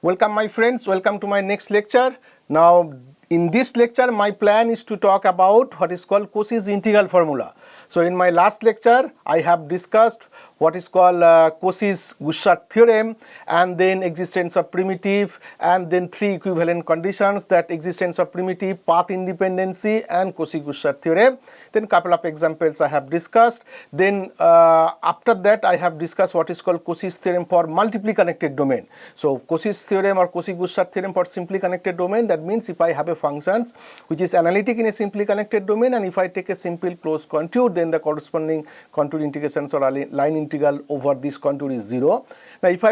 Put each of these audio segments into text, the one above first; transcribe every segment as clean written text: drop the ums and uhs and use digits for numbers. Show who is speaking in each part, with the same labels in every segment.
Speaker 1: Welcome my friends, welcome to my next lecture. Now in this lecture my plan is to talk about what is called Cauchy's integral formula. So in my last lecture I have discussed what is called Cauchy's Guwahati theorem, and then existence of primitive, and then three equivalent conditions, that existence of primitive, path independency and Cauchy-Guwahati theorem. Then couple of examples I have discussed. Then after that I have discussed what is called Cauchy's theorem for multiply connected domain. So Cauchy's theorem or Cauchy-Guwahati theorem for simply connected domain, that means if I have a function which is analytic in a simply connected domain, and if I take a simple closed contour, then the corresponding contour integrations or line integral over this contour is 0. Now if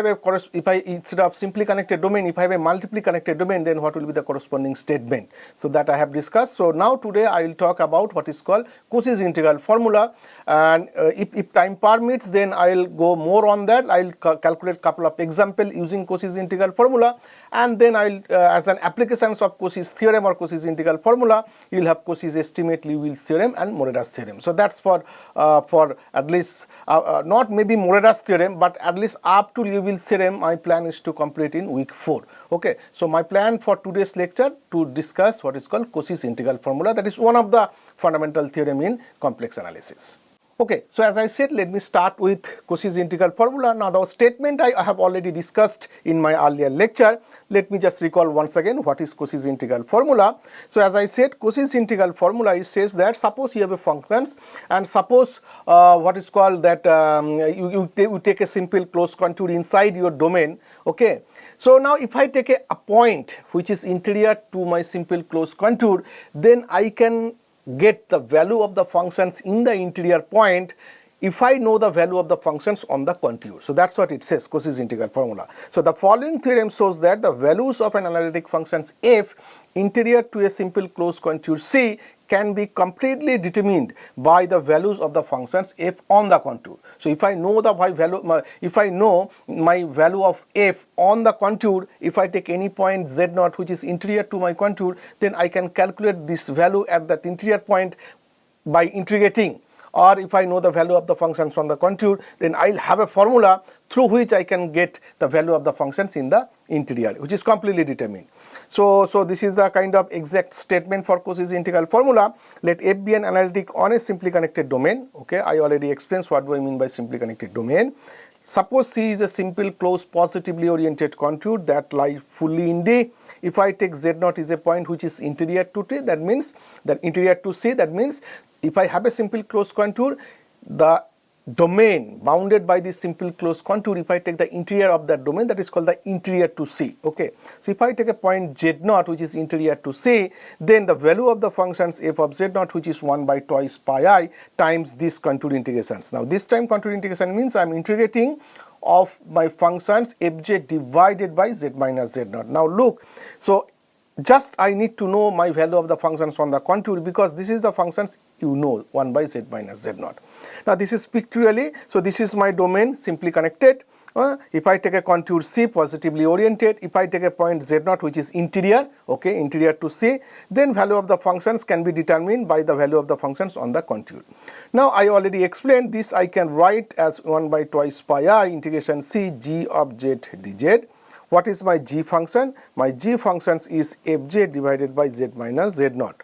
Speaker 1: I instead of simply connected domain, if I have a multiply connected domain, then what will be the corresponding statement? So that I have discussed. So now today I will talk about what is called Cauchy's integral formula, and if time permits, then I will go more on that. I will calculate couple of example using Cauchy's integral formula, and then I will as an applications of Cauchy's theorem or Cauchy's integral formula, you will have Cauchy's estimate, Liouville's theorem and Morera's theorem. So that's for at least not maybe Morera's theorem, but at least up to Liouville's theorem my plan is to complete in week 4. Okay, so my plan for today's lecture to discuss what is called Cauchy's integral formula, that is one of the fundamental theorem in complex analysis. Okay, so as I said, let me start with Cauchy's integral formula. Now the statement I have already discussed in my earlier lecture. Let me just recall once again what is Cauchy's integral formula. So as I said, Cauchy's integral formula is says that suppose you have a functions, and suppose what is called that you take a simple closed contour inside your domain. Okay, so now if I take a point which is interior to my simple closed contour, then I can get the value of the functions in the interior point if I know the value of the functions on the contour. So that's what it says, Cauchy's integral formula. So the following theorem shows that the values of an analytic functions f interior to a simple closed contour C can be completely determined by the values of the functions f on the contour. So if I know the value, if I know my value of f on the contour, if I take any point z0 which is interior to my contour, then I can calculate this value at that interior point by integrating. Or if I know the value of the functions on the contour, then I'll have a formula through which I can get the value of the functions in the interior, which is completely determined. So this is the kind of exact statement for Cauchy's integral formula. Let f be an analytic on a simply connected domain. Okay, I already explained what do I mean by simply connected domain. Suppose C is a simple closed positively oriented contour that lies fully in D. If I take Z0 is a point which is interior to T, that means that interior to C, that means if I have a simple closed contour, the domain bounded by this simple closed contour, if I take the interior of that domain, that is called the interior to C. Okay, so if I take a point Z0 which is interior to C, then the value of the functions f of Z0 which is 1 by twice pi I times this contour integrations. Now this time contour integration means I am integrating of my functions fj divided by z minus z0. Now look, so just I need to know my value of the functions on the contour, because this is the functions you know, 1 by z minus z0. Now this is pictorially, so this is my domain simply connected. If I take a contour C positively oriented, if I take a point Z0 which is interior, okay, interior to C, then value of the functions can be determined by the value of the functions on the contour. Now I already explained this, I can write as 1 by twice pi I integration C g of z dz. What is my g function? My g functions is fj divided by z minus z0.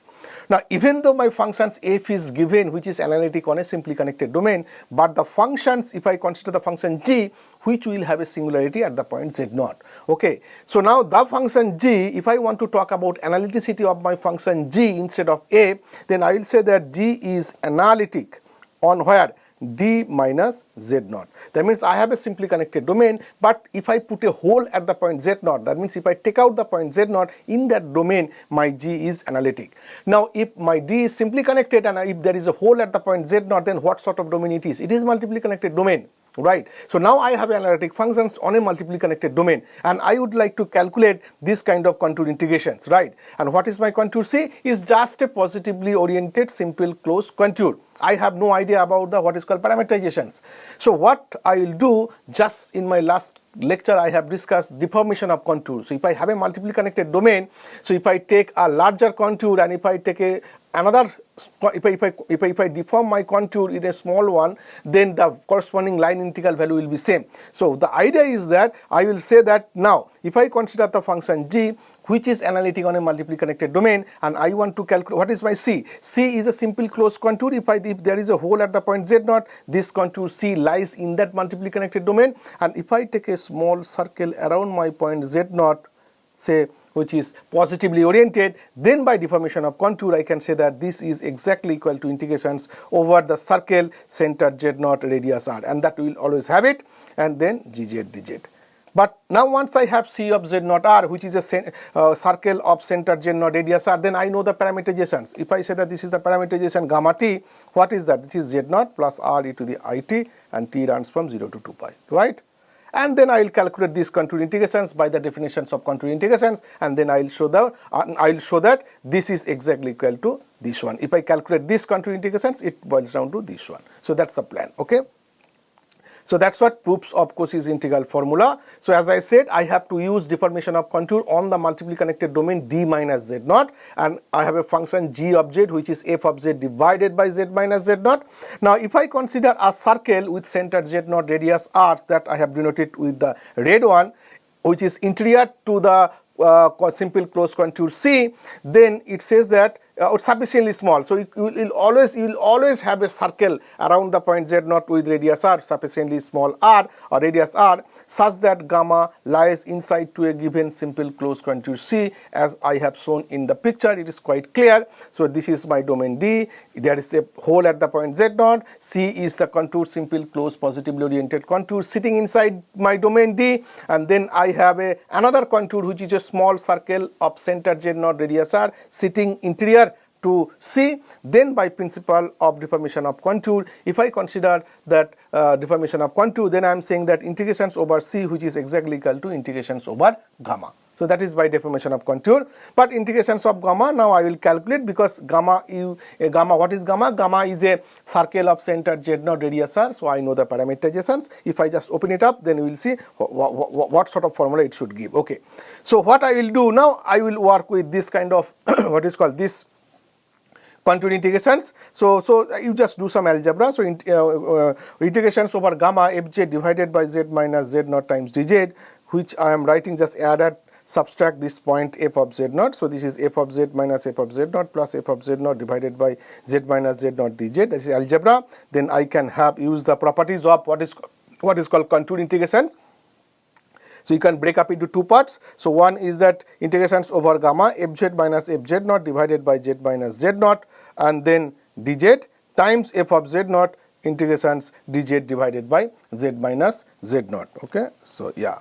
Speaker 1: Now even though my functions f is given which is analytic on a simply connected domain, but the functions, if I consider the function g which will have a singularity at the point z0. Okay, so now the function g, if I want to talk about analyticity of my function g instead of f, then I will say that g is analytic on where? D minus Z0. That means I have a simply connected domain, but if I put a hole at the point Z0, that means if I take out the point Z0 in that domain, my G is analytic. Now if my D is simply connected and if there is a hole at the point Z0, then what sort of domain it is? It is multiply connected domain. Right. So now I have analytic functions on a multiply connected domain, and I would like to calculate this kind of contour integrations, right? And what is my contour C? Is just a positively oriented simple closed contour. I have no idea about the what is called parameterizations. So what I will do, just in my last lecture I have discussed deformation of contour. So if I have a multiply connected domain, so if I take a larger contour and if I take another if I deform my contour in a small one, then the corresponding line integral value will be same. So the idea is that I will say that now if I consider the function g, which is analytic on a multiply connected domain, and I want to calculate what is my c. C is a simple closed contour. If there is a hole at the point z0, this contour c lies in that multiply connected domain, and if I take a small circle around my point z0, say which is positively oriented, then by deformation of contour I can say that this is exactly equal to integrations over the circle center z0 radius r, and that we will always have it, and then gz dz. But now once I have c of z0 r, which is a circle of center z0 radius r, then I know the parameterizations. If I say that this is the parameterization gamma t, what is that? This is z0 plus r e to the it, and t runs from 0 to 2 pi, right? And then I will calculate these contour integrations by the definitions of contour integrations, and then I will show that this is exactly equal to this one. If I calculate these contour integrations, it boils down to this one. So that's the plan. Okay. So that's what proofs of Cauchy's integral formula. So as I said, I have to use deformation of contour on the multiply connected domain d minus z0, and I have a function g of z which is f of z divided by z minus z0. Now if I consider a circle with center z0 radius r that I have denoted with the red one, which is interior to the simple closed contour c, then it says that sufficiently small. So you will always have a circle around the point z0 with radius r sufficiently small r or radius r, such that gamma lies inside to a given simple closed contour c, as I have shown in the picture. It is quite clear. So this is my domain D. There is a hole at the point z0. C is the contour simple closed positively oriented contour sitting inside my domain D, and then I have another contour which is a small circle of center z0 radius r sitting interior to C. Then by principle of deformation of contour, if I consider that deformation of contour, then I am saying that integrations over C, which is exactly equal to integrations over gamma. So that is by deformation of contour. But integrations of gamma, now I will calculate, because gamma, what is gamma? Gamma is a circle of center z0 radius r. So I know the parameterizations. If I just open it up, then we will see what sort of formula it should give. Okay. So what I will do now, I will work with this kind of what is called this contour integrations. So you just do some algebra. So integrations over gamma fz divided by z minus z0 times dz, which I am writing, just add subtract this point f of z0. So this is f of z minus f of z0 plus f of z0 divided by z minus z0 dz. That is algebra. Then I can use the properties of what is called contour integrations. So you can break up into two parts. So one is that integrations over gamma fz minus fz0 divided by z minus z0, and then dz times f of z0 integrations dz divided by z minus z0. Okay. So yeah,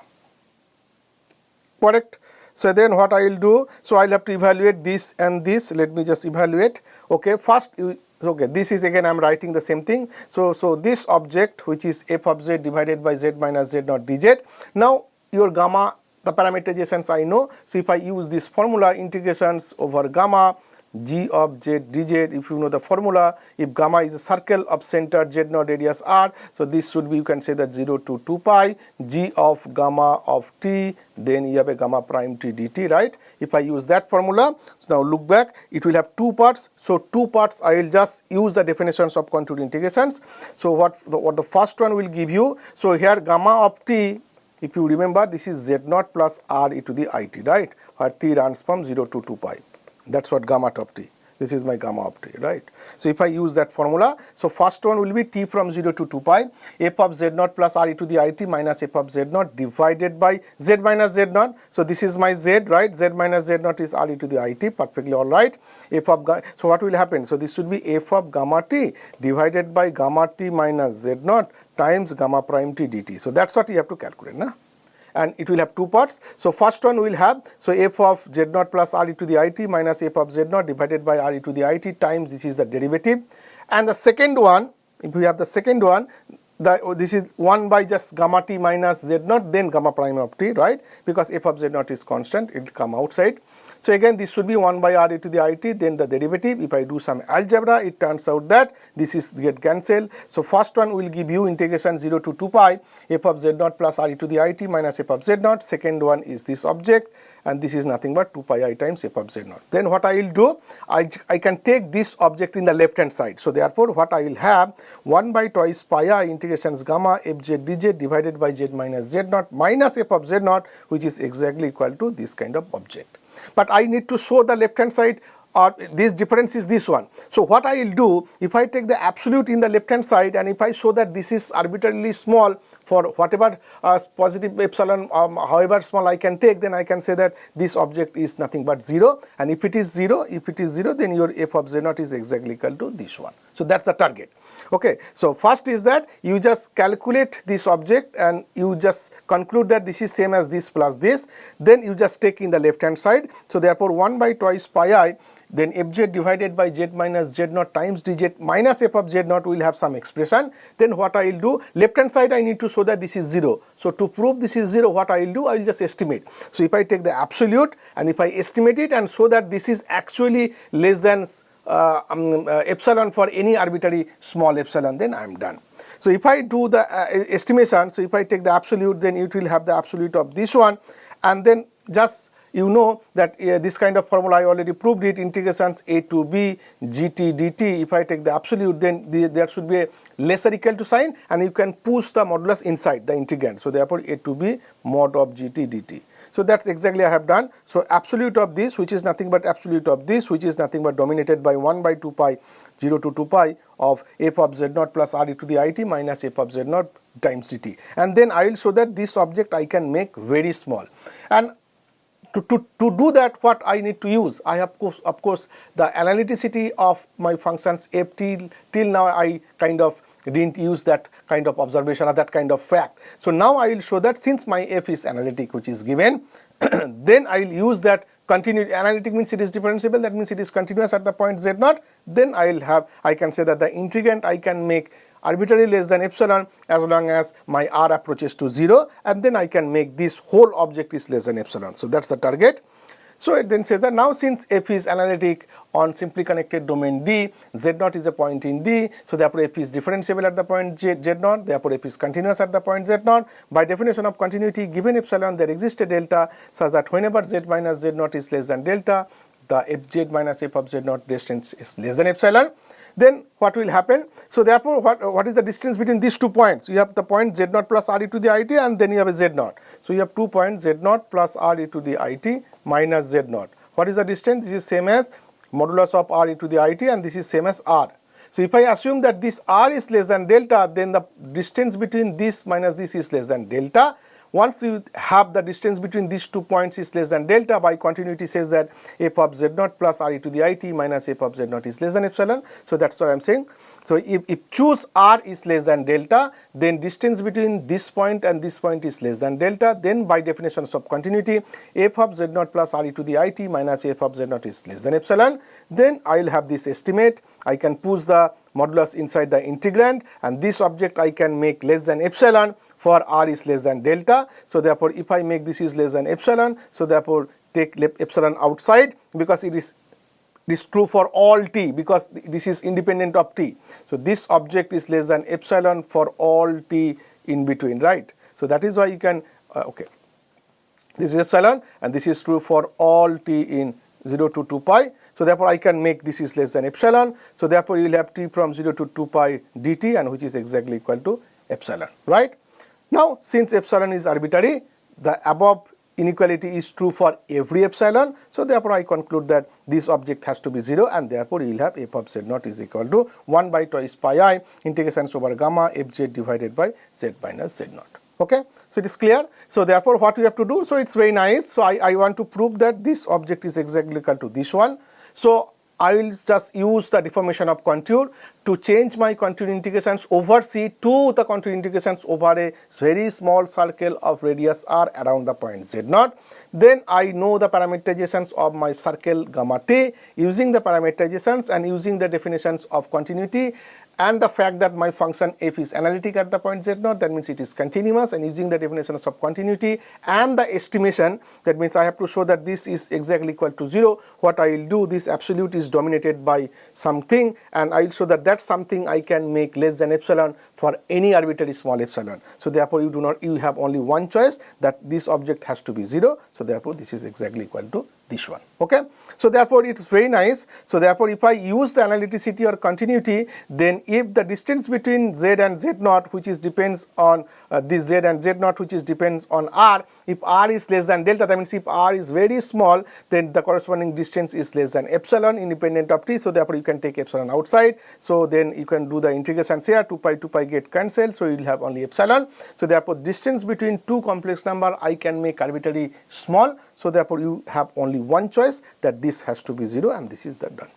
Speaker 1: correct. So then what I will do, so I will have to evaluate this and this. Let me just evaluate. Okay, first okay, this is again I am writing the same thing. So this object, which is f of z divided by z minus z0 dz. Now your gamma, the parameterizations I know. So if I use this formula, integrations over gamma g of z dz, if you know the formula, if gamma is a circle of center z0 radius r, so this should be, you can say that 0 to 2 pi g of gamma of t, then you have a gamma prime t dt, right? If I use that formula, so now look back, it will have two parts. So two parts, I will just use the definitions of contour integrations. So what the first one will give you, so here gamma of t, if you remember, this is z0 plus r e to the it, right? Where t runs from 0 to 2 pi. That's what gamma of t. This is my gamma of t, right? So if I use that formula, so first one will be t from 0 to 2 pi, f of z0 plus r e to the it minus f of z0 divided by z minus z0. So this is my z, right? Z minus z0 is r e to the it, perfectly all right. So what will happen? So this should be f of gamma t divided by gamma t minus z0 times gamma prime t dt. So that's what you have to calculate, na? And it will have two parts. So first one will have, so f of z0 plus r e to the it minus f of z0 divided by r e to the it times, this is the derivative. And the second one, if we have the second one, this is 1 by just gamma t minus z0, then gamma prime of t, right? Because f of z0 is constant, it will come outside. So again, this should be 1 by r e to the it, then the derivative. If I do some algebra, it turns out that this is get cancelled. So first one will give you integration 0 to 2 pi f of z0 plus r e to the it minus f of z0. Second one is this object, and this is nothing but 2 pi I times f of z0. Then what I will do, I can take this object in the left hand side. So therefore what I will have 1 by twice pi I integrations gamma fz dz divided by z minus z0 minus f of z0, which is exactly equal to this kind of object. But I need to show the left hand side, or this difference is this one. So what I will do, if I take the absolute in the left hand side and if I show that this is arbitrarily small for whatever positive epsilon, however small I can take, then I can say that this object is nothing but 0, and if it is 0, then your f of z0 is exactly equal to this one. So that's the target. Okay, so first is that you just calculate this object and you just conclude that this is same as this plus this, then you just take in the left hand side. So therefore 1 by twice pi I, then fz divided by z minus z0 times dz minus f of z0 will have some expression. Then what I will do, left hand side I need to show that this is 0. So to prove this is 0, what I will do, I will just estimate. So if I take the absolute and if I estimate it and show that this is actually less than epsilon for any arbitrary small epsilon, then I am done. So if I do the estimation, so if I take the absolute, then it will have the absolute of this one, and then just you know that this kind of formula I already proved it, integrations a to b gt dt. If I take the absolute, then there should be a lesser equal to sign, and you can push the modulus inside the integrand. So therefore a to b mod of gt dt. So that's exactly I have done. So absolute of this, which is nothing but absolute of this, which is nothing but dominated by 1 by 2 pi 0 to 2 pi of f of z0 plus r e to the it minus f of z0 times dt. And then I will show that this object I can make very small. And to do that, what I need to use, I have of course the analyticity of my functions f till now I kind of didn't use that kind of observation or that kind of fact. So now I will show that since my f is analytic, which is given, then I will use that continuity. Analytic means it is differentiable, that means it is continuous at the point z0. Then I can say that the integrand I can make arbitrarily less than epsilon as long as my r approaches to 0, and then I can make this whole object is less than epsilon. So that's the target. So it then says that now since f is analytic on simply connected domain D, z0 is a point in D, so therefore f is differentiable at the point z0, therefore f is continuous at the point z0. By definition of continuity, given epsilon there exists a delta such that whenever z minus z0 is less than delta, the fz minus f of z0 distance is less than epsilon. Then what will happen? So therefore what is the distance between these 2 points? You have the point z0 plus r e to the it, and then you have a z0. So you have 2 points z0 plus r e to the it minus z0. What is the distance? This is same as modulus of r e to the it, and this is same as r. So if I assume that this r is less than delta, then the distance between this minus this is less than delta. Once you have the distance between these 2 points is less than delta, by continuity says that f of z0 plus r e to the it minus f of z0 is less than epsilon. So that's what I am saying. So if choose r is less than delta, then distance between this point and this point is less than delta. Then by definition of continuity, f of z0 plus r e to the it minus f of z0 is less than epsilon. Then I will have this estimate. I can push the modulus inside the integrand, and this object I can make less than epsilon for r is less than delta. So therefore if I make this is less than epsilon, so therefore take epsilon outside, because it is true for all t, because this is independent of t. So this object is less than epsilon for all t in between, right? So that is why you can okay, this is epsilon and this is true for all t in 0 to 2 pi. So therefore I can make this is less than epsilon. So therefore you will have t from 0 to 2 pi dt, and which is exactly equal to epsilon, right? Now since epsilon is arbitrary, the above inequality is true for every epsilon. So therefore I conclude that this object has to be 0, and therefore you will have f of z0 is equal to 1 by twice pi I integrations over gamma fz divided by z minus z0. Okay, so it is clear. So therefore what we have to do, so it's very nice. So I want to prove that this object is exactly equal to this one. So I will just use the deformation of contour to change my contour integrations over C to the contour integrations over a very small circle of radius r around the point z0. Then I know the parameterizations of my circle gamma t. Using the parameterizations and using the definitions of continuity and the fact that my function f is analytic at the point z0, that means it is continuous, and using the definitions of continuity and the estimation, that means I have to show that this is exactly equal to 0. What I will do, this absolute is dominated by something, and I will show that that something I can make less than epsilon for any arbitrary small epsilon. So therefore you have only one choice, that this object has to be 0. So So therefore this is exactly equal to this one. Okay, so therefore it is very nice. So therefore if I use the analyticity or continuity, then if the distance between z and z naught, which is depends on this z and z naught, which is depends on r, if r is less than delta, that means if r is very small, then the corresponding distance is less than epsilon independent of t. So therefore you can take epsilon outside. So then you can do the integrations here, 2 pi get cancelled, so you will have only epsilon. So therefore distance between two complex number I can make arbitrarily small. So therefore you have only one choice, that this has to be 0, and this is the done.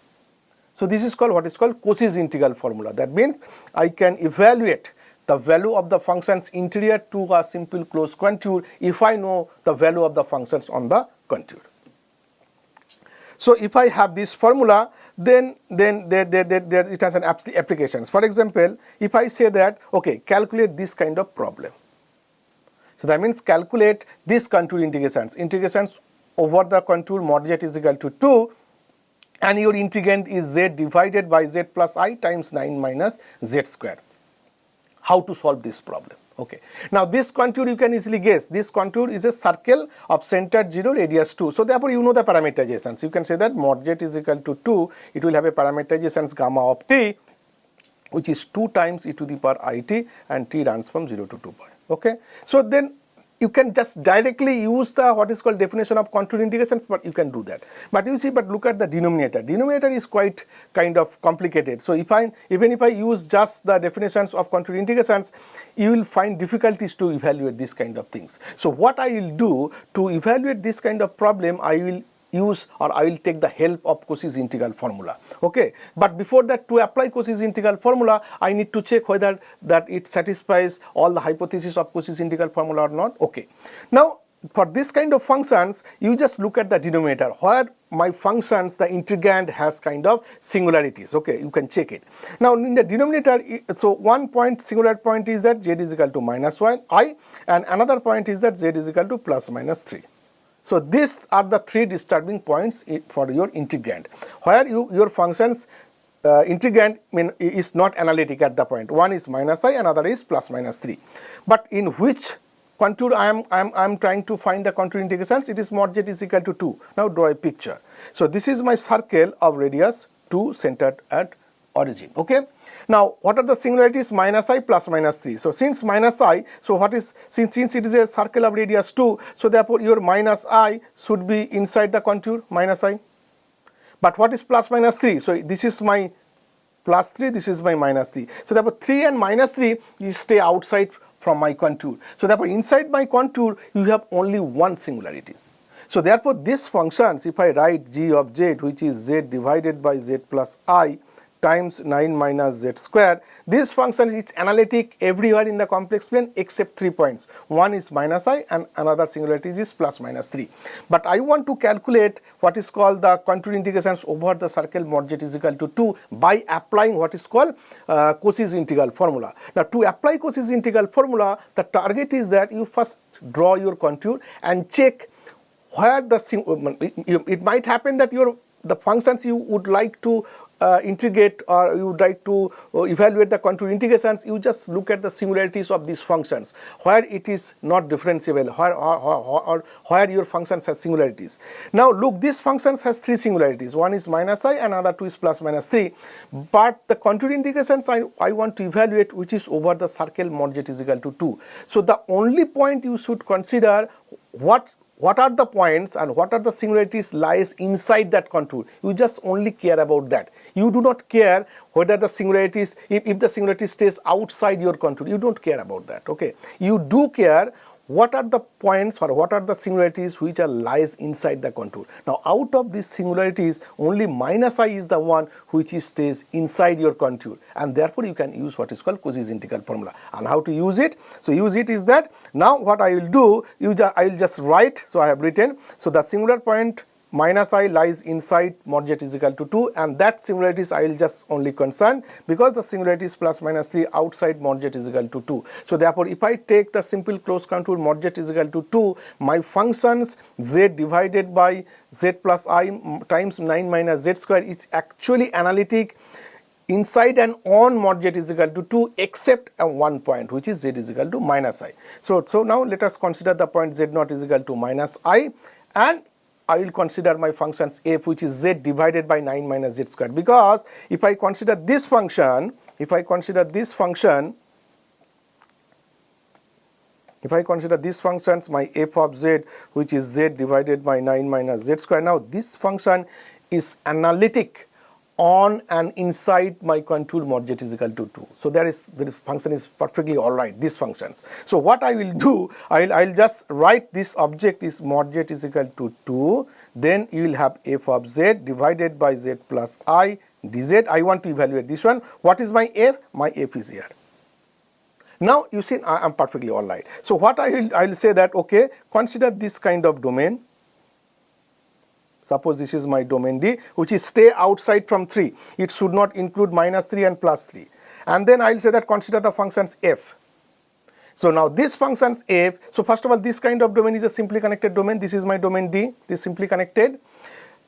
Speaker 1: So this is called what is called Cauchy's integral formula. That means I can evaluate the value of the functions interior to a simple closed contour if I know the value of the functions on the contour. So if I have this formula, then it has an applications. For example, if I say that, okay, calculate this kind of problem. So that means calculate this contour integrations over the contour mod z is equal to 2, and your integrand is z divided by z plus I times 9 minus z square. How to solve this problem? Okay. Now this contour you can easily guess. This contour is a circle of center 0, radius 2. So therefore you know the parameterizations. You can say that mod z is equal to 2. It will have a parameterizations gamma of t, which is 2 times e to the power I t, and t runs from 0 to 2 pi. Okay. So then you can just directly use the what is called definition of contour integrations, but you can do that. But you see, but look at the denominator. Denominator is quite kind of complicated. So even if I use just the definitions of contour integrations, you will find difficulties to evaluate these kind of things. So what I will do to evaluate this kind of problem, I will use, or I will take the help of Cauchy's integral formula. Okay, but before that, to apply Cauchy's integral formula, I need to check whether that it satisfies all the hypotheses of Cauchy's integral formula or not. Okay, now for this kind of functions, you just look at the denominator where my functions, the integrand has kind of singularities. Okay, you can check it. Now in the denominator, so one point, singular point is that z is equal to minus 1 I, and another point is that z is equal to plus minus 3. So these are the three disturbing points for your integrand, where your functions integrand is not analytic at the point. One is minus I, another is plus minus 3. But in which contour I am trying to find the contour integrations, it is mod z is equal to 2. Now draw a picture. So this is my circle of radius 2 centered at origin. Okay. Now what are the singularities? Minus I plus minus 3. So since minus I, so what is, since it is a circle of radius 2, so therefore your minus I should be inside the contour, minus I. But what is plus minus 3? So this is my plus 3, this is my minus 3. So therefore 3 and minus 3 is stay outside from my contour. So therefore inside my contour you have only one singularities. So therefore these functions, if I write g of z, which is z divided by z plus I times 9 minus z square, this function is analytic everywhere in the complex plane except 3 points. One is minus I and another singularity is plus minus 3. But I want to calculate what is called the contour integrations over the circle mod z is equal to 2 by applying what is called Cauchy's integral formula. Now to apply Cauchy's integral formula, the target is that you first draw your contour and check where the, it might happen that the functions you would like to integrate, or you would like to evaluate the contour integrations, you just look at the singularities of these functions, where it is not differentiable, where your functions has singularities. Now look, this functions has 3 singularities. One is minus I, another 2 is plus minus 3. But the contour integrations I want to evaluate, which is over the circle mod z is equal to 2. So the only point you should consider, what are the points and what are the singularities lies inside that contour. You just only care about that. You do not care whether the singularities, if the singularity stays outside your contour, you don't care about that. Okay, you do care what are the points or what are the singularities which are lies inside the contour. Now out of these singularities, only minus I is the one which stays inside your contour, and therefore you can use what is called Cauchy's integral formula. And how to use it? So use it is that, now what I will do, I will just write, so I have written, so the singular point minus I lies inside mod z is equal to 2, and that singularities I will just only concern, because the singularity is plus minus 3 outside mod z is equal to 2. So therefore if I take the simple closed contour mod z is equal to 2, my functions z divided by z plus I times 9 minus z square is actually analytic inside and on mod z is equal to 2 except at one point, which is z is equal to minus I. So now let us consider the point z naught is equal to minus I, and I will consider my functions f, which is z divided by 9 minus z squared, because if I consider this function, if I consider these functions, my f of z, which is z divided by 9 minus z squared, now this function is analytic on and inside my contour mod z is equal to 2. So this function is perfectly alright, these functions. So what I will do, I'll just write this object is mod z is equal to 2, then you will have f of z divided by z plus I dz. I want to evaluate this one. What is my f? My f is here. Now you see I am perfectly alright. So what I will say that, okay, consider this kind of domain. Suppose this is my domain D, which is stay outside from 3. It should not include minus 3 and plus 3. And then I will say that consider the functions f. So now this functions f, so first of all, this kind of domain is a simply connected domain. This is my domain D, it is simply connected.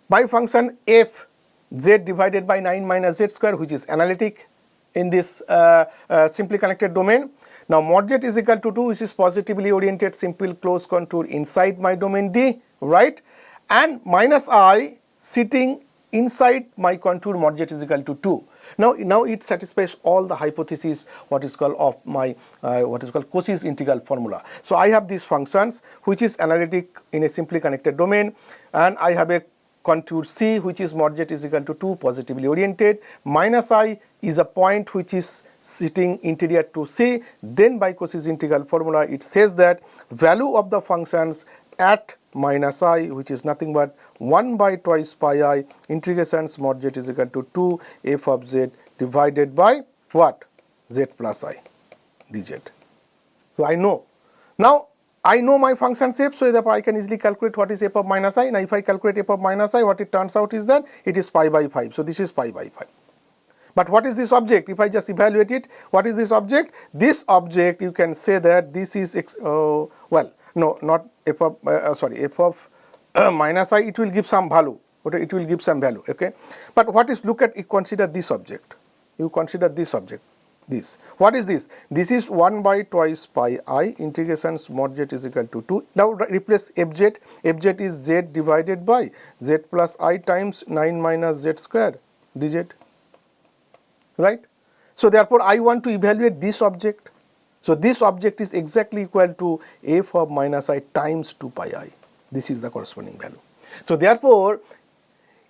Speaker 1: My function f, z divided by 9 minus z square, which is analytic in this simply connected domain. Now mod z is equal to 2, which is positively oriented simple closed contour inside my domain D, right? And minus I sitting inside my contour mod z is equal to 2. Now it satisfies all the hypotheses what is called of my Cauchy's integral formula. So I have these functions which is analytic in a simply connected domain, and I have a contour C which is mod z is equal to 2 positively oriented. Minus I is a point which is sitting interior to C. Then by Cauchy's integral formula it says that value of the functions at minus I, which is nothing but 1 by twice pi I integrations mod z is equal to 2 f of z divided by what? Z plus I dz. So I know. Now I know my functions f, so therefore I can easily calculate what is f of minus I. Now if I calculate f of minus I, what it turns out is that it is pi by 5. So this is pi by 5. But what is this object? If I just evaluate it, what is this object? This object, you can say that this is well, no, not f of f of minus I. It will give some value. Okay, it will give some value. Okay, but what is, look at, you consider this object. You consider this object. This. What is this? This is 1 by twice pi I integrations mod z is equal to 2. Now replace fz. Fz is z divided by z plus I times 9 minus z square dz. Right? So therefore I want to evaluate this object. So this object is exactly equal to f of minus I times 2 pi I. This is the corresponding value. So therefore,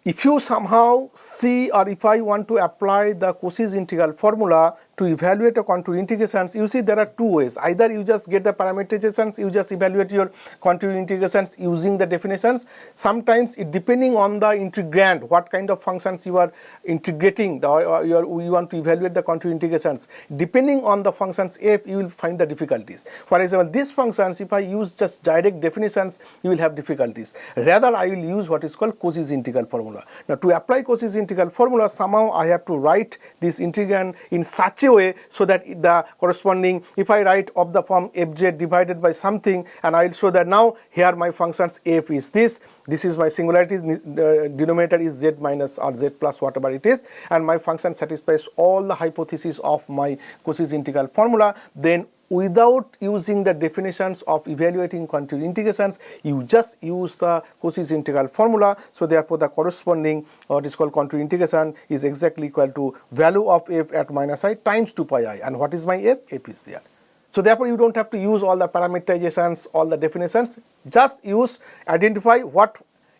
Speaker 1: if you somehow see, or if I want to apply the Cauchy's integral formula to evaluate a contour integrations, you see there are two ways. Either you just get the parameterizations, you just evaluate your contour integrations using the definitions. Sometimes it depending on the integrand, what kind of functions you are integrating, you want to evaluate the contour integrations. Depending on the functions f, you will find the difficulties. For example, these functions, if I use just direct definitions, you will have difficulties. Rather, I will use what is called Cauchy's integral formula. Now to apply Cauchy's integral formula, somehow I have to write this integrand in such a way so that the corresponding, if I write of the form fz divided by something, and I will show that now here my functions f is this is my singularity, denominator is z minus or z plus whatever it is, and my function satisfies all the hypotheses of my Cauchy's integral formula, then without using the definitions of evaluating contour integrations, you just use the Cauchy's integral formula. So therefore the corresponding what is called contour integration is exactly equal to value of f at minus I times 2 pi I. And what is my f? F is there. So therefore you don't have to use all the parameterizations, all the definitions, just identify what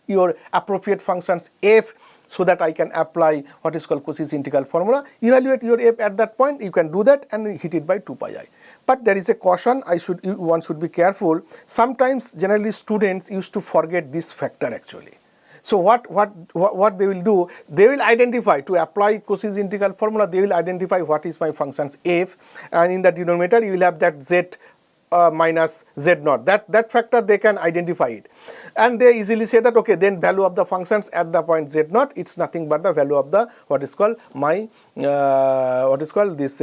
Speaker 1: your appropriate functions f, so that I can apply what is called Cauchy's integral formula. Evaluate your f at that point, you can do that and hit it by 2 pi I. But there is a caution, one should be careful. Sometimes generally students used to forget this factor actually. So what they will do, they will identify, to apply Cauchy's integral formula, they will identify what is my functions f, and in the denominator you will have that z minus z naught. That factor they can identify it, and they easily say that okay, then value of the functions at the point z naught, it's nothing but the value of the what is called my this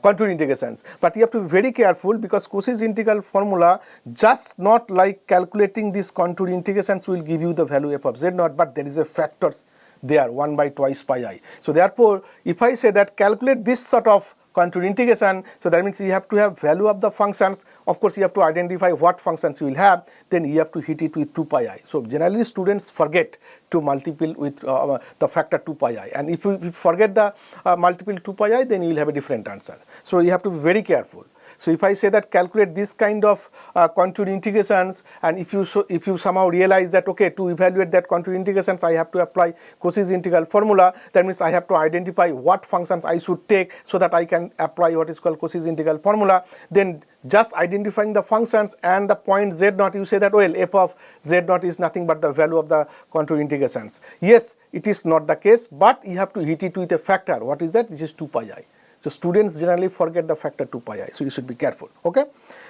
Speaker 1: contour integrations. But you have to be very careful, because Cauchy's integral formula, just not like calculating these contour integrations will give you the value f of z naught, but there is a factors there, 1 by twice pi I. So therefore, if I say that calculate this sort of contour integration, so that means you have to have value of the functions. Of course, you have to identify what functions you will have, then you have to hit it with 2 pi I. So generally students forget to multiple with the factor 2 pi I, and if you forget the multiple 2 pi I, then you will have a different answer. So you have to be very careful. So if I say that calculate this kind of contour integrations, and if you somehow realize that okay, to evaluate that contour integrations I have to apply Cauchy's integral formula, that means I have to identify what functions I should take so that I can apply what is called Cauchy's integral formula. Then just identifying the functions and the point z0, you say that well, f of z0 is nothing but the value of the contour integrations. Yes, it is not the case, but you have to hit it with a factor. What is that? This is 2 pi I. So students generally forget the factor 2 pi I, so you should be careful, okay.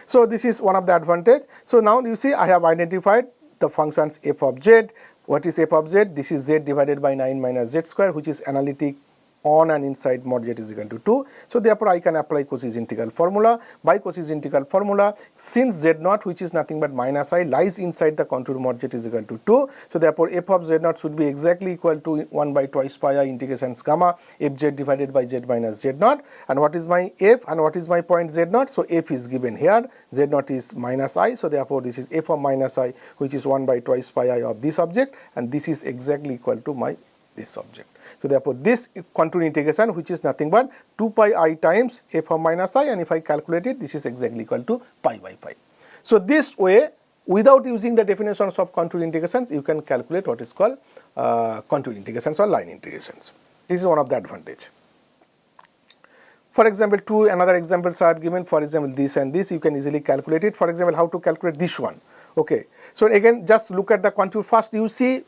Speaker 1: So this is one of the advantage. So now you see I have identified the functions f of z. What is f of z? This is z divided by 9 minus z square, which is analytic on and inside mod z is equal to 2. So therefore I can apply Cauchy's integral formula. By Cauchy's integral formula, since z0, which is nothing but minus I, lies inside the contour mod z is equal to 2, so therefore f of z0 should be exactly equal to 1 by twice pi I integrations gamma fz divided by z minus z0. And what is my f and what is my point z0? So f is given here, z0 is minus I, so therefore this is f of minus I, which is 1 by twice pi I of this object, and this is exactly equal to my this object. So therefore this contour integration, which is nothing but 2 pi I times f of minus I, and if I calculate it, this is exactly equal to pi by pi. So this way, without using the definitions of contour integrations, you can calculate what is called contour integrations or line integrations. This is one of the advantage. For example, another examples I have given. For example, this and this, you can easily calculate it. For example, how to calculate this one. Okay. So again, just look at the contour first. You see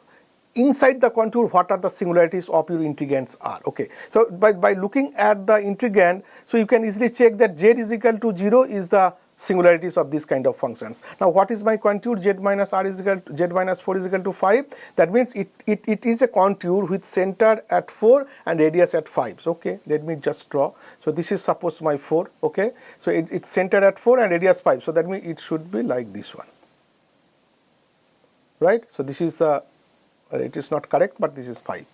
Speaker 1: inside the contour what are the singularities of your integrands are. Okay. So by looking at the integrand, so you can easily check that z is equal to 0 is the singularities of this kind of functions. Now what is my contour? Z minus r is equal to, z minus 4 is equal to 5. That means it is a contour with center at 4 and radius at 5. So, okay, let me just draw. So this is suppose my 4. Okay. So it's centered at 4 and radius 5. So that means it should be like this one. Right. So this is the it is not correct, but this is 5.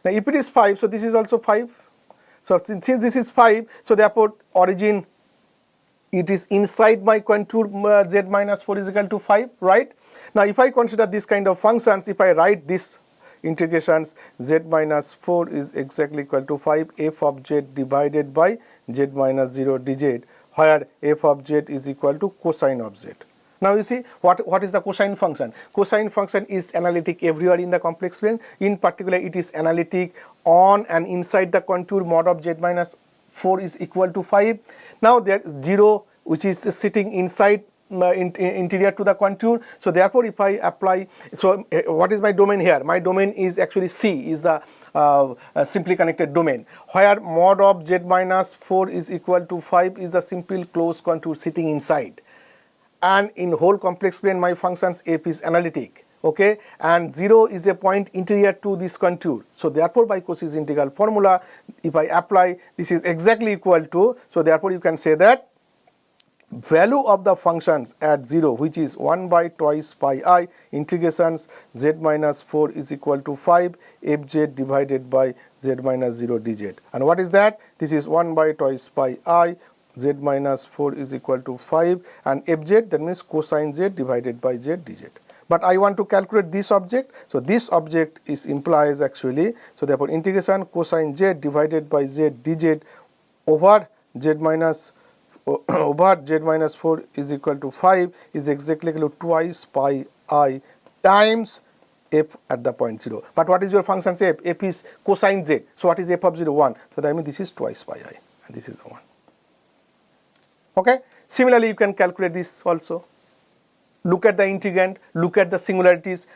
Speaker 1: Now if it is 5, so this is also 5. So since this is 5, so therefore origin, it is inside my contour z minus 4 is equal to 5, right? Now if I consider this kind of functions, if I write this integrations, z minus 4 is exactly equal to 5 f of z divided by z minus 0 dz, where f of z is equal to cosine of z. Now you see what is the cosine function? Cosine function is analytic everywhere in the complex plane. In particular, it is analytic on and inside the contour mod of z minus 4 is equal to 5. Now there is 0 which is sitting inside interior to the contour. So therefore if I apply, so what is my domain here? My domain is actually C, is the simply connected domain, where mod of z minus 4 is equal to 5 is the simple closed contour sitting inside. And in whole complex plane my functions f is analytic, okay, and 0 is a point interior to this contour. So therefore by Cauchy's integral formula, if I apply, this is exactly equal to, so therefore you can say that value of the functions at 0, which is 1 by twice pi I integrations z minus 4 is equal to 5 fz divided by z minus 0 dz. And what is that? This is 1 by twice pi I z minus 4 is equal to 5 and fz, that means cosine z divided by z dz. But I want to calculate this object, so this object is implies actually, so therefore integration cosine z divided by z dz over z minus 4 is equal to 5 is exactly equal to twice pi I times f at the point 0. But what is your function f? F is cosine z. So what is f of 0? 1. So that means this is twice pi I and this is the 1. Okay. Similarly, you can calculate this also. Look at the integrand, look at the singularities,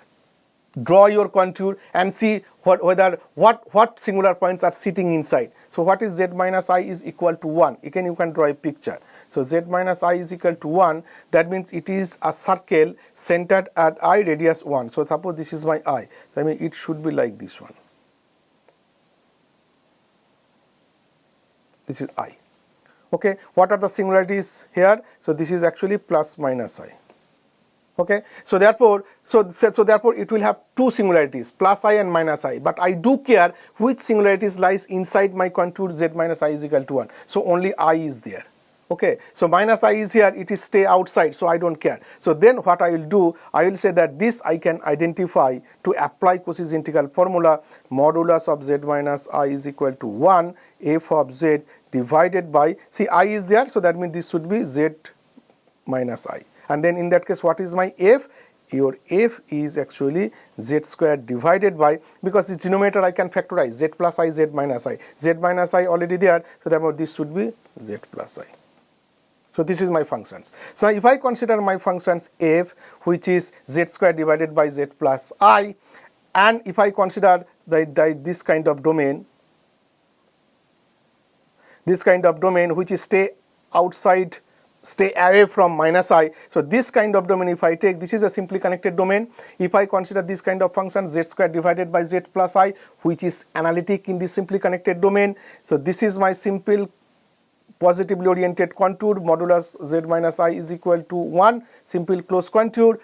Speaker 1: draw your contour and see what singular points are sitting inside. So what is z minus I is equal to 1. Again you can draw a picture. So z minus I is equal to 1. That means it is a circle centered at I, radius 1. So suppose this is my I. I mean it should be like this one. This is I. Okay, what are the singularities here? So this is actually plus minus I. Okay, so therefore it will have two singularities, plus I and minus I, but I do care which singularities lies inside my contour z minus I is equal to 1. So only I is there. Okay, so minus I is here, it is stay outside, so I don't care. So then what I will do, I will say that this I can identify to apply Cauchy's integral formula, modulus of z minus I is equal to 1 f of z divided by, see I is there, so that means this should be z minus I. And then in that case, what is my f? Your f is actually z squared divided by, because its denominator I can factorize, z plus I, z minus I. Z minus I already there, so therefore this should be z plus I. So this is my functions. So if I consider my functions f, which is z squared divided by z plus I, and if I consider this kind of domain which is stay outside, stay away from minus I. So this kind of domain if I take, this is a simply connected domain. If I consider this kind of function z squared divided by z plus I, which is analytic in this simply connected domain. So this is my simple positively oriented contour, modulus z minus I is equal to 1, simple closed contour,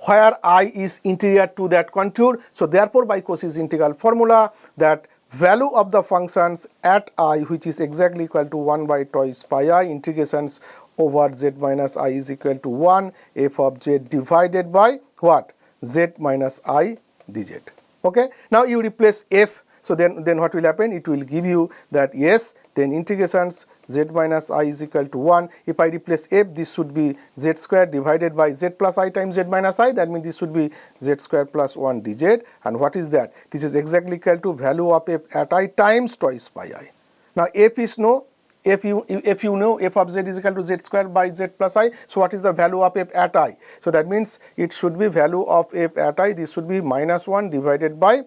Speaker 1: where I is interior to that contour. So therefore by Cauchy's integral formula, that value of the functions at I, which is exactly equal to 1 by twice pi I integrations over z minus I is equal to 1 f of z divided by what? Z minus I dz. Okay, now you replace f, so then what will happen? It will give you that yes, then integrations z minus I is equal to 1. If I replace f, this should be z squared divided by z plus I times z minus I, that means this should be z squared plus 1 dz. And what is that? This is exactly equal to value of f at I times twice pi I. Now f is no, if you know f of z is equal to z squared by z plus I, so what is the value of f at I? So that means it should be value of f at I, this should be minus 1 divided by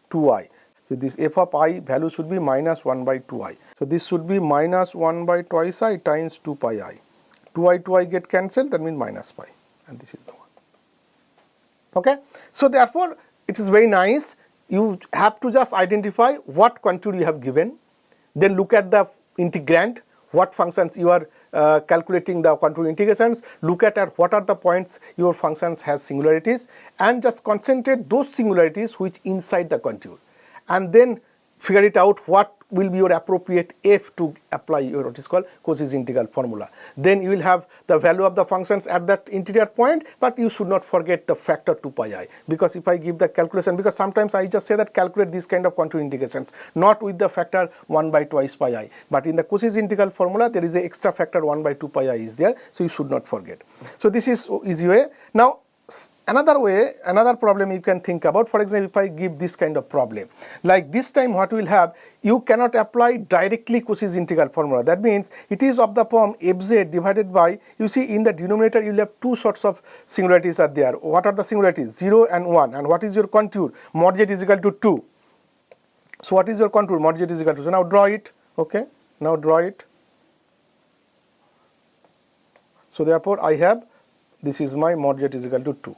Speaker 1: 2I. So this f of I value should be minus 1 by 2I. So this should be minus 1 by twice I times 2 pi I. 2I get cancelled, that means minus pi, and this is the one. Okay, so therefore it is very nice. You have to just identify what contour you have given, then look at the integrand, what functions you are calculating the contour integrations, look at what are the points your functions has singularities, and just concentrate those singularities which inside the contour, and then figure it out what will be your appropriate f to apply your what is called Cauchy's integral formula. Then you will have the value of the functions at that interior point, but you should not forget the factor 2 pi I, because if I give the calculation, because sometimes I just say that calculate this kind of contour integrations, not with the factor 1 by twice pi I, but in the Cauchy's integral formula there is a extra factor 1 by 2 pi I is there, so you should not forget. So this is easy way. Now another way, another problem you can think about, for example, if I give this kind of problem, like this time what we will have, you cannot apply directly Cauchy's integral formula. That means it is of the form fz divided by, you see in the denominator you will have two sorts of singularities are there. What are the singularities? 0 and 1. And what is your contour? Mod z is equal to 2. So what is your contour? Mod z is equal to 2. So now draw it. Okay, now draw it. So therefore I have, this is my mod z is equal to 2.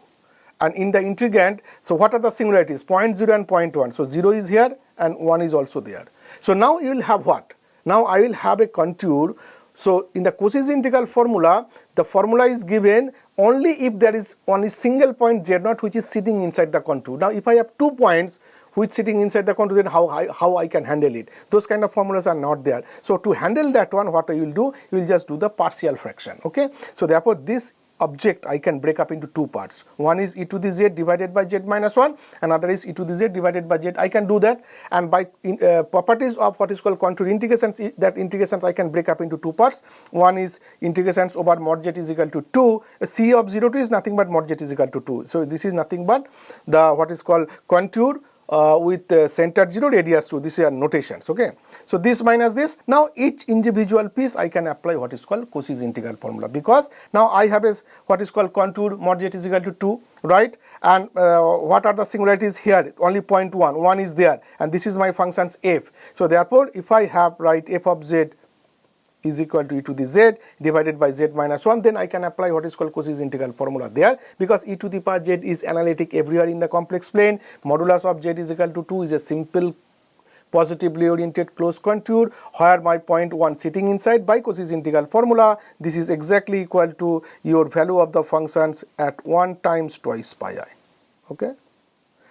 Speaker 1: And in the integrand, so what are the singularities? 0.0 and 0.1. So 0 is here and 1 is also there. So now you will have what? Now I will have a contour. So in the Cauchy's integral formula, the formula is given only if there is only single point z0 which is sitting inside the contour. Now if I have 2 points which sitting inside the contour, then how I can handle it? Those kind of formulas are not there. So to handle that one, what I will do, you will just do the partial fraction. Okay. So therefore this object I can break up into two parts. One is e to the z divided by z minus 1, another is e to the z divided by z. I can do that, and by properties of what is called contour integrations, that integrations I can break up into two parts. One is integrations over mod z is equal to 2. C of 0 to is nothing but mod z is equal to 2. So this is nothing but the what is called contour with center 0, radius 2. These are notations. Okay. So this minus this. Now each individual piece I can apply what is called Cauchy's integral formula, because now I have a what is called contour mod z is equal to 2, right? And what are the singularities here? Only 0.1. 1 is there, and this is my functions f. So therefore if I have write f of z is equal to e to the z divided by z minus 1, then I can apply what is called Cauchy's integral formula there, because e to the power z is analytic everywhere in the complex plane. Modulus of z is equal to 2 is a simple positively oriented closed contour where my point 1 sitting inside by Cauchy's integral formula. This is exactly equal to your value of the functions at 1 times twice pi I. Okay.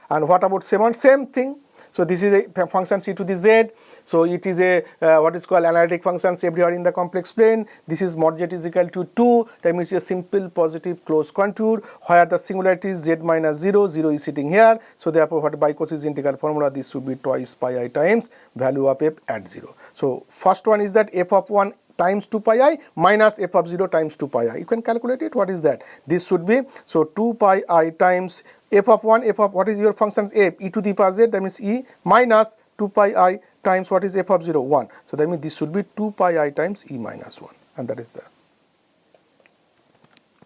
Speaker 1: And what about same thing? So this is a function c to the z. So it is a what is called analytic functions everywhere in the complex plane. This is mod z is equal to 2. That means a simple positive closed contour where the singularity is z minus 0. 0 is sitting here. So therefore, what by Cauchy's integral formula, this should be twice pi I times value of f at 0. So first one is that f of 1 times 2 pi I minus f of 0 times 2 pi I. You can calculate it. What is that? This should be, so 2 pi I times f of 1, f of what is your functions f, e to the power z, that means e minus 2 pi I times what is f of 0, 1. So that means this should be 2 pi I times e minus 1, and that is there.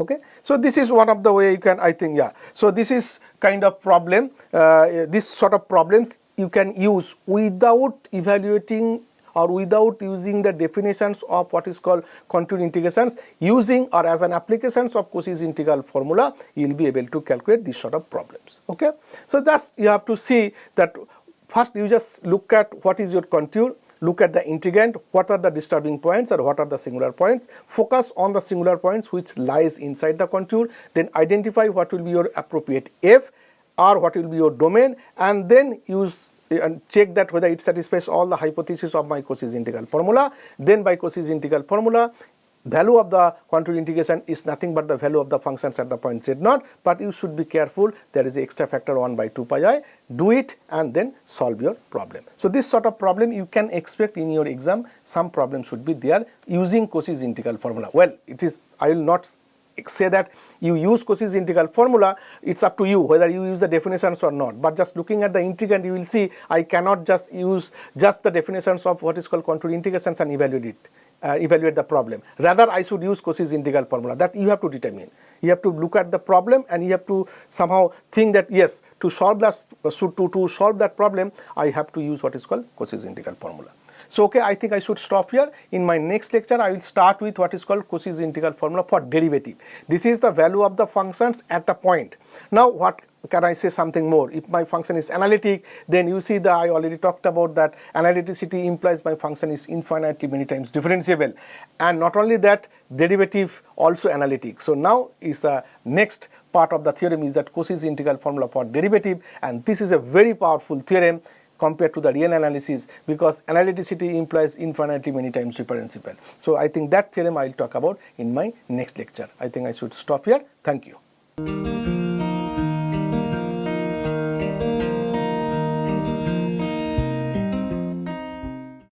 Speaker 1: Okay. So this is one of the way you can, I think, yeah. So this is kind of problem, this sort of problems you can use without evaluating or without using the definitions of what is called contour integrations, using or as an applications of Cauchy's integral formula, you will be able to calculate these sort of problems. Okay. So thus you have to see that first you just look at what is your contour, look at the integrand, what are the disturbing points or what are the singular points, focus on the singular points which lies inside the contour, then identify what will be your appropriate f or what will be your domain, and then use and check that whether it satisfies all the hypotheses of my Cauchy's integral formula. Then by Cauchy's integral formula, value of the contour integration is nothing but the value of the functions at the point z0, but you should be careful, there is an extra factor 1 by 2 pi I, do it and then solve your problem. So this sort of problem you can expect in your exam, some problem should be there using Cauchy's integral formula. Well, it is, I will not say that you use Cauchy's integral formula, it's up to you whether you use the definitions or not, but just looking at the integrand you will see I cannot just use just the definitions of what is called contour integrations and evaluate the problem. Rather I should use Cauchy's integral formula, that you have to determine. You have to look at the problem and you have to somehow think that yes, to solve that problem I have to use what is called Cauchy's integral formula. So okay, I think I should stop here. In my next lecture, I will start with what is called Cauchy's integral formula for derivative. This is the value of the functions at a point. Now what can I say something more? If my function is analytic, then you see that I already talked about that analyticity implies my function is infinitely many times differentiable. And not only that, derivative also analytic. So now is the next part of the theorem is that Cauchy's integral formula for derivative, and this is a very powerful theorem compared to the real analysis, because analyticity implies infinitely many times differentiable. So I think that theorem I will talk about in my next lecture. I think I should stop here. Thank you.